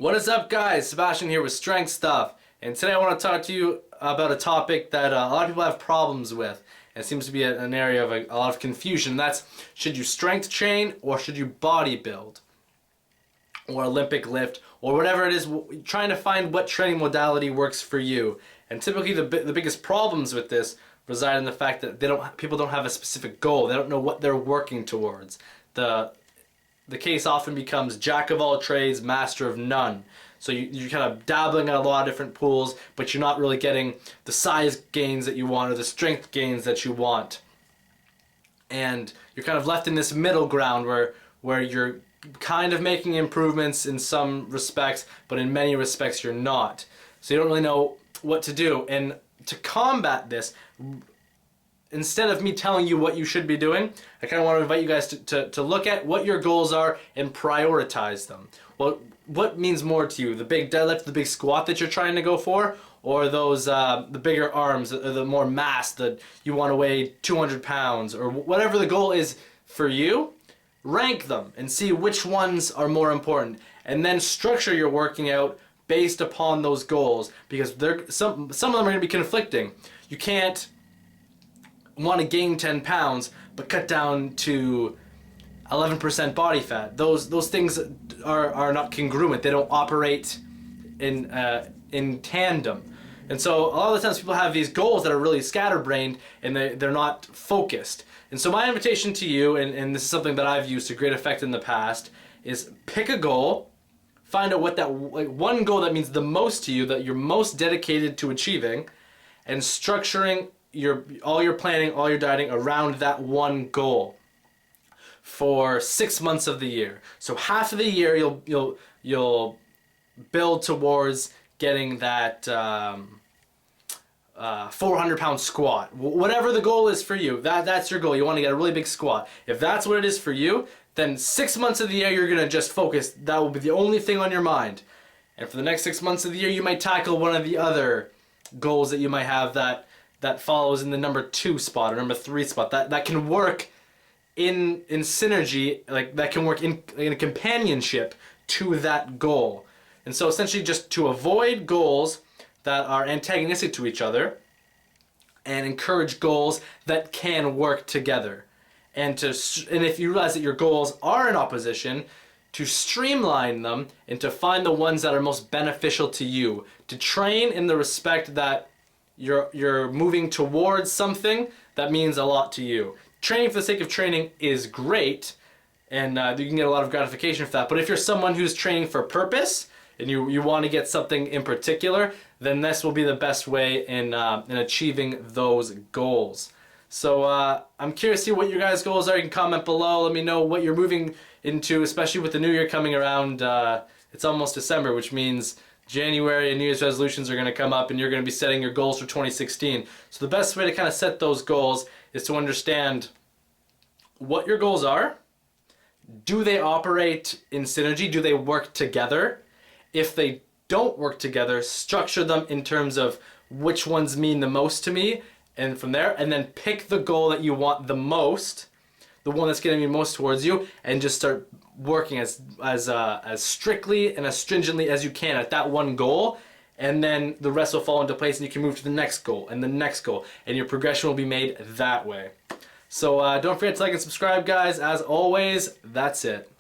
What is up, guys? Sebastian here with Strength Stuff, and today I want to talk to you about a topic that a lot of people have problems with. And it seems to be an area of a lot of confusion. That's, should you strength train or should you body build or Olympic lift or whatever it is, trying to find what training modality works for you. And typically the biggest problems with this reside in the fact that people don't have a specific goal. They don't know what they're working towards. The case often becomes jack of all trades, master of none. So you're kind of dabbling at a lot of different pools, but you're not really getting the size gains that you want or the strength gains that you want. And you're kind of left in this middle ground where you're kind of making improvements in some respects, but in many respects you're not. So you don't really know what to do. And to combat this, instead of me telling you what you should be doing, I kind of want to invite you guys to look at what your goals are and prioritize them. Well, what means more to you? The big deadlift, the big squat that you're trying to go for? Or those, the bigger arms, the more mass that you want to weigh 200 pounds? Or whatever the goal is for you, rank them and see which ones are more important. And then structure your working out based upon those goals, because some of them are going to be conflicting. You can't want to gain 10 pounds but cut down to 11% body fat. Those things are not congruent. They don't operate in tandem. And so a lot of the times people have these goals that are really scatterbrained and they're not focused. And so my invitation to you, and this is something that I've used to great effect in the past, is pick a goal, find out what that one goal that means the most to you, that you're most dedicated to achieving, and structuring all your planning, all your dieting around that one goal for 6 months of the year. So half of the year you'll build towards getting that 400-pound squat. Whatever the goal is for you, that's your goal. You want to get a really big squat. If that's what it is for you, then 6 months of the year you're going to just focus. That will be the only thing on your mind. And for the next 6 months of the year, you might tackle one of the other goals that you might have that follows in the number 2 spot or number 3 spot. That can work in synergy, like that can work in a companionship to that goal. And so essentially just to avoid goals that are antagonistic to each other and encourage goals that can work together. And if you realize that your goals are in opposition, to streamline them and to find the ones that are most beneficial to you. To train in the respect that you're moving towards something that means a lot to you. Training for the sake of training is great, and you can get a lot of gratification for that. But if you're someone who's training for purpose, and you want to get something in particular, then this will be the best way in achieving those goals. So I'm curious to see what your guys' goals are. You can comment below. Let me know what you're moving into, especially with the new year coming around. It's almost December, which means January and New Year's resolutions are going to come up, and you're going to be setting your goals for 2016. So the best way to kind of set those goals is to understand what your goals are. Do they operate in synergy? Do they work together? If they don't work together, structure them in terms of which ones mean the most to me, and from there, and then pick the goal that you want the most, the one that's going to be most towards you, and just start working as strictly and as stringently as you can at that one goal, and then the rest will fall into place and you can move to the next goal and the next goal, and your progression will be made that way. So don't forget to like and subscribe, guys. As always, that's it.